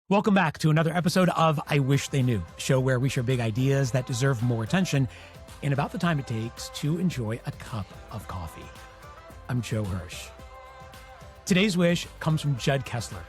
Welcome back to another episode of I Wish They Knew, a show where we share big ideas that deserve more attention in about the time it takes to enjoy a cup of coffee. I'm Joe Hirsch. Today's wish comes from Judd Kessler.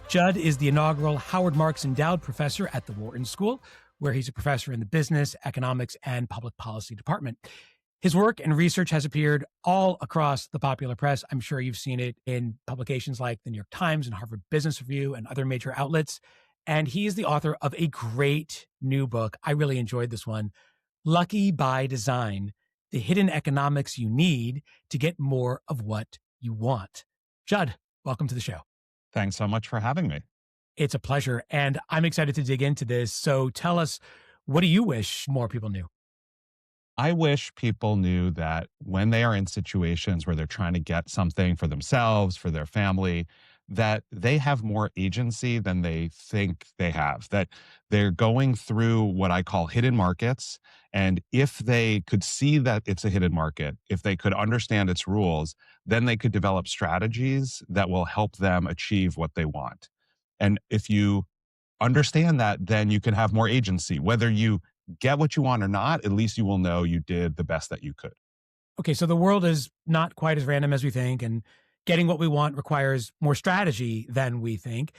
Judd is the inaugural Howard Marks Endowed Professor at the Wharton School, where he's a professor in the Business, Economics, and Public Policy Department. His work and research has appeared all across the popular press. I'm sure you've seen it in publications like the New York Times and Harvard Business Review and other major outlets. And he is the author of a great new book. I really enjoyed this one, Lucky by Design, The Hidden Economics You Need to Get More of What You Want. Judd, welcome to the show. Thanks so much for having me. It's a pleasure. And I'm excited to dig into this. So tell us, what do you wish more people knew? I wish people knew that when they are in situations where they're trying to get something for themselves, for their family, that they have more agency than they think they have, that they're going through what I call hidden markets. And if they could see that it's a hidden market, if they could understand its rules, then they could develop strategies that will help them achieve what they want. And if you understand that, then you can have more agency. Whether you get what you want or not, at least you will know you did the best that you could. Okay, so the world is not quite as random as we think, and getting what we want requires more strategy than we think.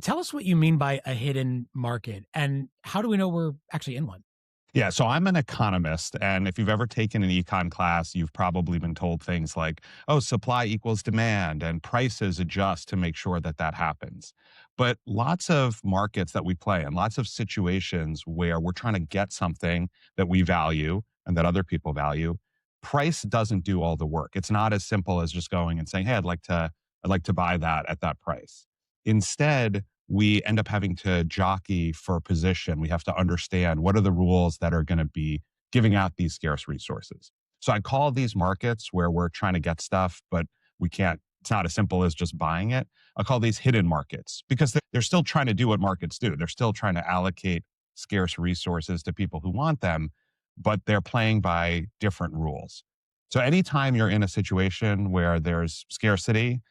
Tell us what you mean by a hidden market, and how do we know we're actually in one? Yeah, so I'm an economist, and if you've ever taken an econ class, you've probably been told things like, oh, supply equals demand, and prices adjust to make sure that that happens. But lots of markets that we play in, lots of situations where we're trying to get something that we value and that other people value, price doesn't do all the work. It's not as simple as just going and saying, hey, I'd like to buy that at that price. Instead, we end up having to jockey for position. We have to understand what are the rules that are going to be giving out these scarce resources. So I call these markets where we're trying to get stuff, but we can't, it's not as simple as just buying it. I call these hidden markets because they're still trying to do what markets do. They're still trying to allocate scarce resources to people who want them, but they're playing by different rules. So anytime you're in a situation where there's scarcity,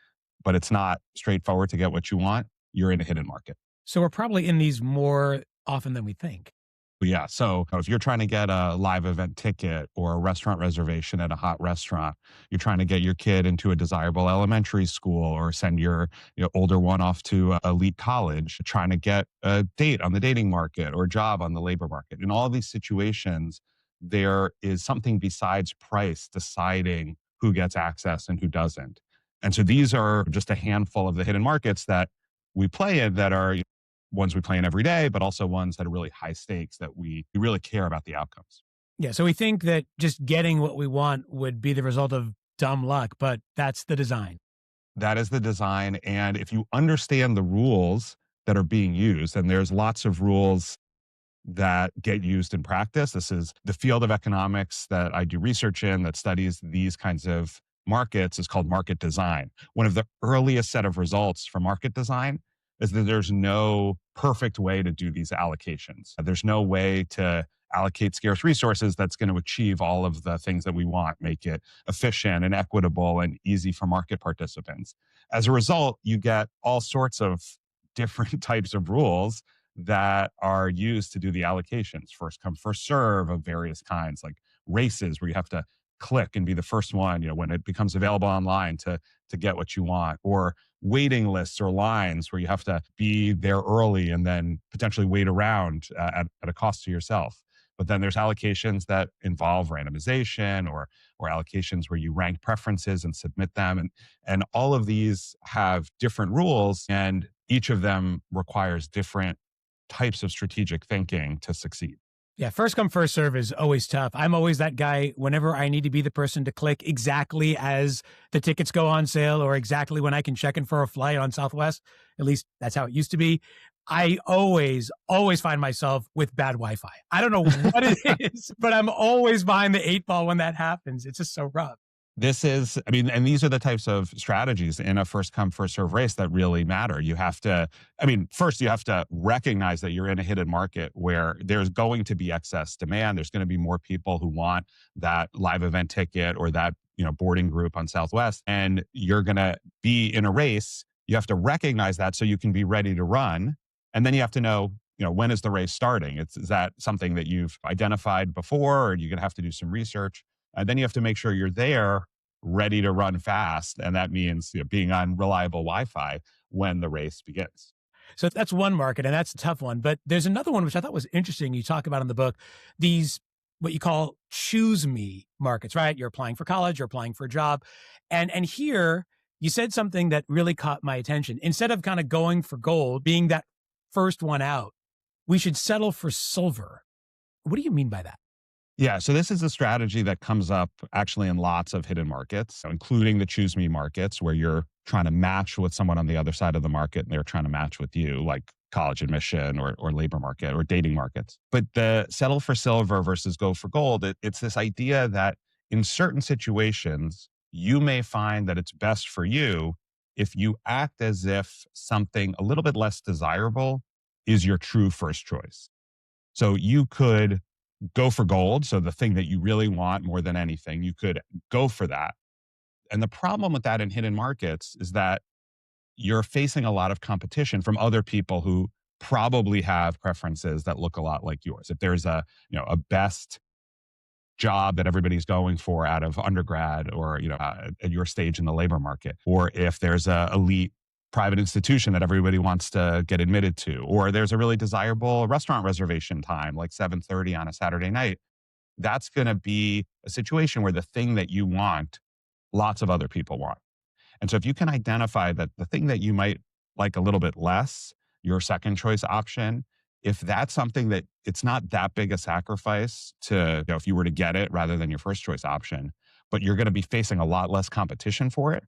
but it's not straightforward to get what you want, you're in a hidden market. So we're probably in these more often than we think. Yeah. So if you're trying to get a live event ticket or a restaurant reservation at a hot restaurant, you're trying to get your kid into a desirable elementary school or send your older one off to a elite college, trying to get a date on the dating market or a job on the labor market. In all these situations, there is something besides price deciding who gets access and who doesn't. And so these are just a handful of the hidden markets that we play in, that are ones we play in every day, but also ones that are really high stakes, that we really care about the outcomes. Yeah, so we think that just getting what we want would be the result of dumb luck, but that's the design. That is the design. And if you understand the rules that are being used, and there's lots of rules that get used in practice. This is the field of economics that I do research in that studies these kinds of markets, is called market design. One of the earliest set of results from market design is that there's no perfect way to do these allocations. There's no way to allocate scarce resources that's going to achieve all of the things that we want, make it efficient and equitable and easy for market participants. As a result, you get all sorts of different types of rules that are used to do the allocations. First come, first serve of various kinds, like races where you have to click and be the first one, when it becomes available online to get what you want, or waiting lists or lines where you have to be there early and then potentially wait around at a cost to yourself. But then there's allocations that involve randomization or allocations where you rank preferences and submit them. And all of these have different rules, and each of them requires different types of strategic thinking to succeed. Yeah, first come, first serve is always tough. I'm always that guy whenever I need to be the person to click exactly as the tickets go on sale or exactly when I can check in for a flight on Southwest. At least that's how it used to be. I always find myself with bad Wi-Fi. I don't know what it is, but I'm always behind the eight ball when that happens. It's just so rough. This is, and these are the types of strategies in a first come, first serve race that really matter. You have to, first you have to recognize that you're in a hidden market where there's going to be excess demand. There's going to be more people who want that live event ticket or that, boarding group on Southwest, and you're going to be in a race. You have to recognize that so you can be ready to run. And then you have to know, when is the race starting? Is that something that you've identified before, or you're going to have to do some research? And then you have to make sure you're there ready to run fast. And that means being on reliable Wi-Fi when the race begins. So that's one market, and that's a tough one. But there's another one which I thought was interesting. You talk about in the book, these what you call choose me markets, right? You're applying for college, you're applying for a job. And here you said something that really caught my attention. Instead of kind of going for gold, being that first one out, we should settle for silver. What do you mean by that? Yeah, so this is a strategy that comes up actually in lots of hidden markets, so including the choose me markets, where you're trying to match with someone on the other side of the market and they're trying to match with you, like college admission or labor market or dating markets. But the settle for silver versus go for gold, it's this idea that in certain situations, you may find that it's best for you if you act as if something a little bit less desirable is your true first choice. So you could go for gold. So the thing that you really want more than anything, you could go for that. And the problem with that in hidden markets is that you're facing a lot of competition from other people who probably have preferences that look a lot like yours. If there's a best job that everybody's going for out of undergrad or, at your stage in the labor market, or if there's a elite private institution that everybody wants to get admitted to, or there's a really desirable restaurant reservation time like 7:30 on a Saturday night, that's going to be a situation where the thing that you want, lots of other people want. And so if you can identify that the thing that you might like a little bit less, your second choice option, if that's something that it's not that big a sacrifice to, if you were to get it rather than your first choice option, but you're going to be facing a lot less competition for it,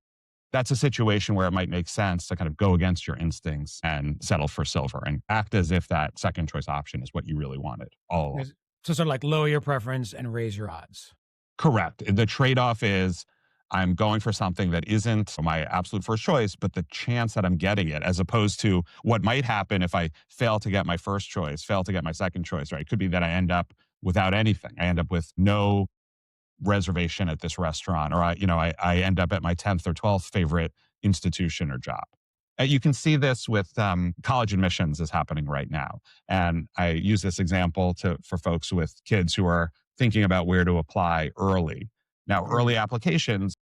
that's a situation where it might make sense to kind of go against your instincts and settle for silver and act as if that second choice option is what you really wanted all along. So sort of like lower your preference and raise your odds. Correct. The trade-off is I'm going for something that isn't my absolute first choice, but the chance that I'm getting it, as opposed to what might happen if I fail to get my first choice, fail to get my second choice, right? It could be that I end up without anything. I end up with no reservation at this restaurant, or I end up at my 10th or 12th favorite institution or job. You can see this with college admissions is happening right now. And I use this example for folks with kids who are thinking about where to apply early. Now, early applications,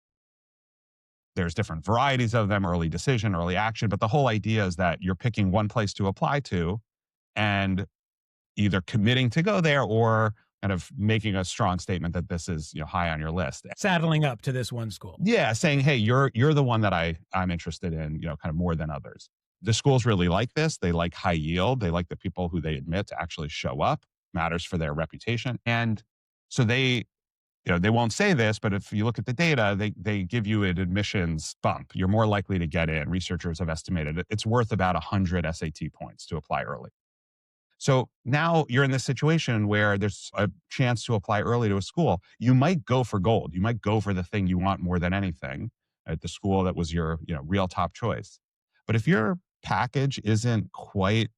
there's different varieties of them, early decision, early action, but the whole idea is that you're picking one place to apply to and either committing to go there or kind of making a strong statement that this is high on your list. Saddling up to this one school. Yeah, saying, hey, you're the one that I'm interested in, kind of more than others. The schools really like this. They like high yield. They like the people who they admit to actually show up, matters for their reputation. And so they won't say this, but if you look at the data, they give you an admissions bump. You're more likely to get in. Researchers have estimated it's worth about 100 SAT points to apply early. So now you're in this situation where there's a chance to apply early to a school. You might go for gold. You might go for the thing you want more than anything at the school that was your real top choice. But if your package isn't quite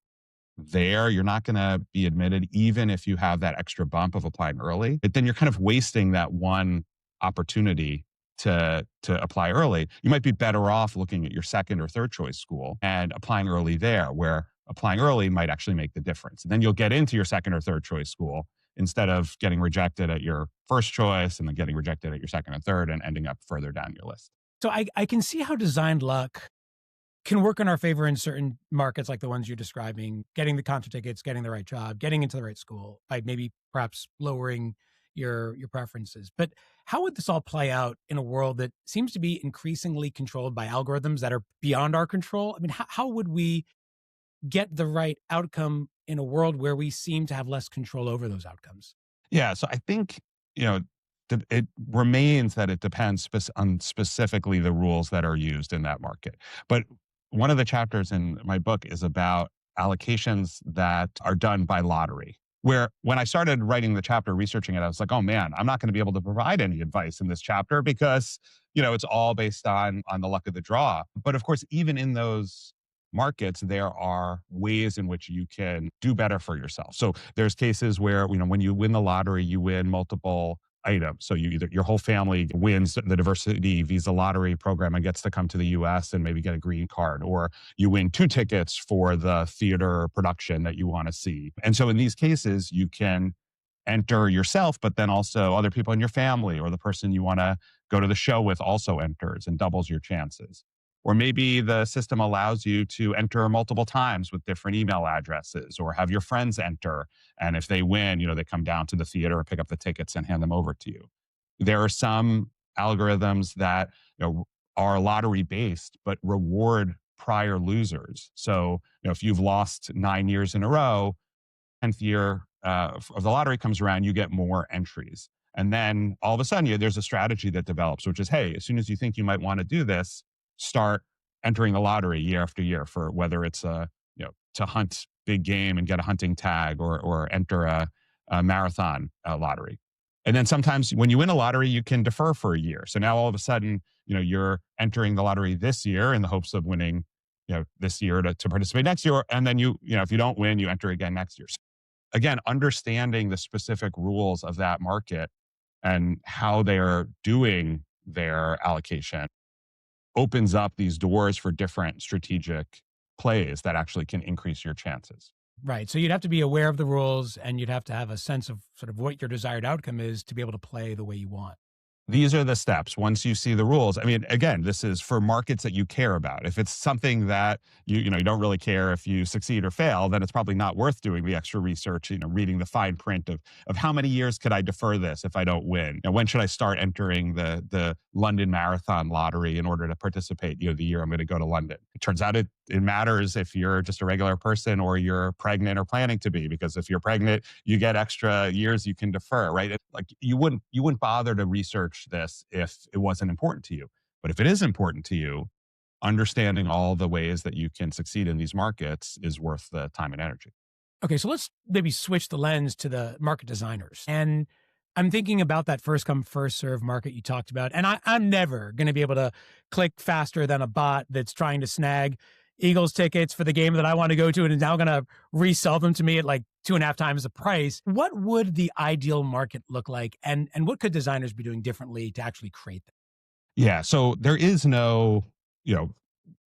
there, you're not going to be admitted, even if you have that extra bump of applying early. But then you're kind of wasting that one opportunity to apply early. You might be better off looking at your second or third choice school and applying early there, where applying early might actually make the difference. And then you'll get into your second or third choice school instead of getting rejected at your first choice and then getting rejected at your second and third and ending up further down your list. So I can see how designed luck can work in our favor in certain markets like the ones you're describing, getting the concert tickets, getting the right job, getting into the right school, by maybe perhaps lowering your preferences. But how would this all play out in a world that seems to be increasingly controlled by algorithms that are beyond our control? I mean, how would we get the right outcome in a world where we seem to have less control over those outcomes? Yeah. So I think, it remains that it depends on specifically the rules that are used in that market. But one of the chapters in my book is about allocations that are done by lottery, where when I started writing the chapter, researching it, I was like, oh man, I'm not going to be able to provide any advice in this chapter because, it's all based on the luck of the draw. But of course, even in those markets, there are ways in which you can do better for yourself. So there's cases where, when you win the lottery, you win multiple item. So you either your whole family wins the diversity visa lottery program and gets to come to the US and maybe get a green card, or you win 2 tickets for the theater production that you want to see. And so in these cases, you can enter yourself, but then also other people in your family or the person you want to go to the show with also enters and doubles your chances. Or maybe the system allows you to enter multiple times with different email addresses or have your friends enter. And if they win, they come down to the theater and pick up the tickets and hand them over to you. There are some algorithms that are lottery based, but reward prior losers. So, if you've lost 9 years in a row, 10th year of the lottery comes around, you get more entries. And then all of a sudden, there's a strategy that develops, which is, hey, as soon as you think you might want to do this, start entering the lottery year after year for whether it's to hunt big game and get a hunting tag, or enter a marathon lottery. And then sometimes when you win a lottery, you can defer for a year. So now all of a sudden, you're entering the lottery this year in the hopes of winning, this year to participate next year. And then if you don't win, you enter again next year. So again, understanding the specific rules of that market and how they're doing their allocation opens up these doors for different strategic plays that actually can increase your chances. Right. So you'd have to be aware of the rules, and you'd have to have a sense of sort of what your desired outcome is to be able to play the way you want. These are the steps. Once you see the rules, I mean, again, this is for markets that you care about. If it's something that you don't really care if you succeed or fail, then it's probably not worth doing the extra research, reading the fine print of how many years could I defer this if I don't win? When should I start entering the London Marathon lottery in order to participate, the year I'm going to go to London? It turns out it matters if you're just a regular person or you're pregnant or planning to be, because if you're pregnant, you get extra years you can defer, right? Like you wouldn't bother to research this if it wasn't important to you. But if it is important to you, understanding all the ways that you can succeed in these markets is worth the time and energy. Okay, so let's maybe switch the lens to the market designers. And I'm thinking about that first come, first serve market you talked about. And I'm never going to be able to click faster than a bot that's trying to snag Eagles tickets for the game that I want to go to and is now going to resell them to me at like 2.5 times the price. What would the ideal market look like? And what could designers be doing differently to actually create that? Yeah. So there is no,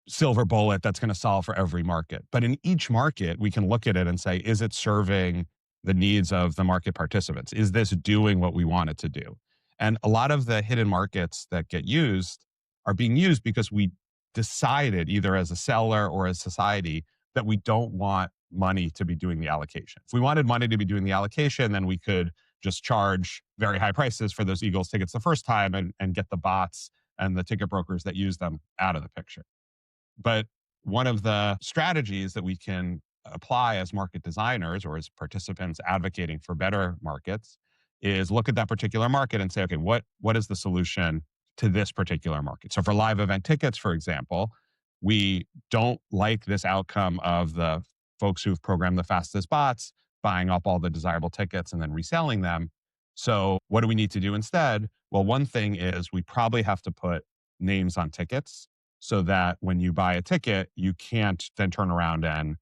silver bullet that's going to solve for every market. But in each market, we can look at it and say, is it serving the needs of the market participants? Is this doing what we want it to do? And a lot of the hidden markets that get used are being used because we decided, either as a seller or as society, that we don't want money to be doing the allocation. If we wanted money to be doing the allocation, then we could just charge very high prices for those Eagles tickets the first time and get the bots and the ticket brokers that use them out of the picture. But one of the strategies that we can apply as market designers or as participants advocating for better markets is look at that particular market and say, okay, what is the solution to this particular market? So for live event tickets, for example, we don't like this outcome of the folks who've programmed the fastest bots buying up all the desirable tickets and then reselling them. So what do we need to do instead? Well, one thing is we probably have to put names on tickets so that when you buy a ticket, you can't then turn around and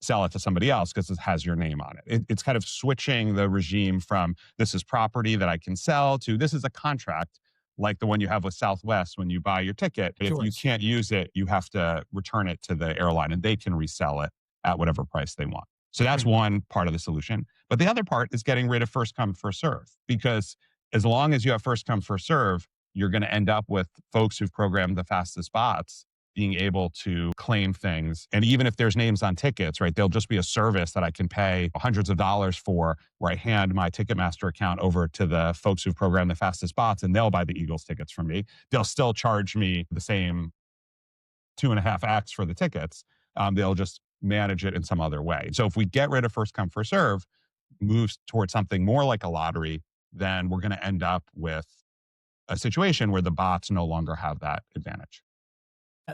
sell it to somebody else because it has your name on it. It's kind of switching the regime from this is property that I can sell to this is a contract like the one you have with Southwest when you buy your ticket. But if you can't use it, you have to return it to the airline and they can resell it at whatever price they want. So that's one part of the solution. But the other part is getting rid of first come, first serve, because as long as you have first come, first serve, you're going to end up with folks who've programmed the fastest bots being able to claim things. And even if there's names on tickets, right, there'll just be a service that I can pay hundreds of dollars for where I hand my Ticketmaster account over to the folks who've programmed the fastest bots and they'll buy the Eagles tickets from me. They'll still charge me the same 2.5x for the tickets. They'll just manage it in some other way. So if we get rid of first come, first serve, moves towards something more like a lottery, then we're going to end up with a situation where the bots no longer have that advantage.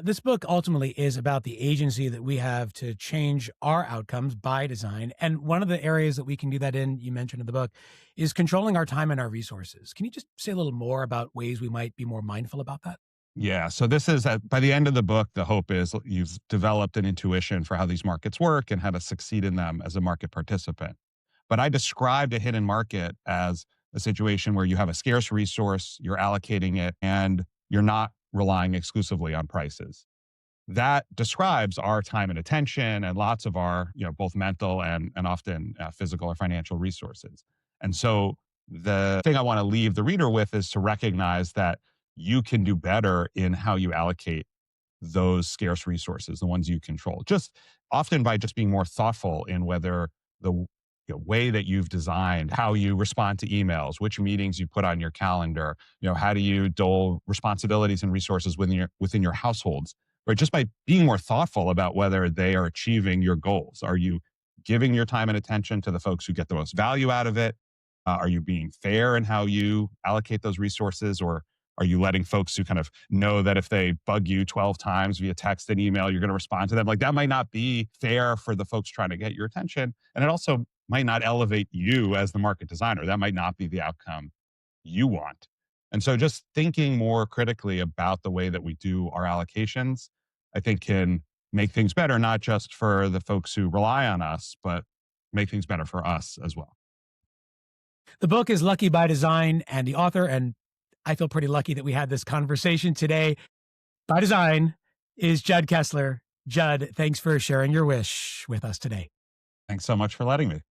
This book ultimately is about the agency that we have to change our outcomes by design. And one of the areas that we can do that in, you mentioned in the book, is controlling our time and our resources. Can you just say a little more about ways we might be more mindful about that? Yeah. So this is by the end of the book, the hope is you've developed an intuition for how these markets work and how to succeed in them as a market participant. But I described a hidden market as a situation where you have a scarce resource, you're allocating it, and you're not relying exclusively on prices. That describes our time and attention and lots of our, both mental and often physical or financial resources. And so the thing I want to leave the reader with is to recognize that you can do better in how you allocate those scarce resources, the ones you control, just often by just being more thoughtful in whether the way that you've designed how you respond to emails, which meetings you put on your calendar, how do you dole responsibilities and resources within your households, right? Just by being more thoughtful about whether they are achieving your goals. Are you giving your time and attention to the folks who get the most value out of it? Are you being fair in how you allocate those resources, or are you letting folks who kind of know that if they bug you 12 times via text and email, you're going to respond to them? Like, that might not be fair for the folks trying to get your attention. And it also might not elevate you as the market designer. That might not be the outcome you want. And so just thinking more critically about the way that we do our allocations, I think can make things better, not just for the folks who rely on us, but make things better for us as well. The book is Lucky by Design, and the author, and I feel pretty lucky that we had this conversation today, by design, is Judd Kessler. Judd, thanks for sharing your wish with us today. Thanks so much for letting me.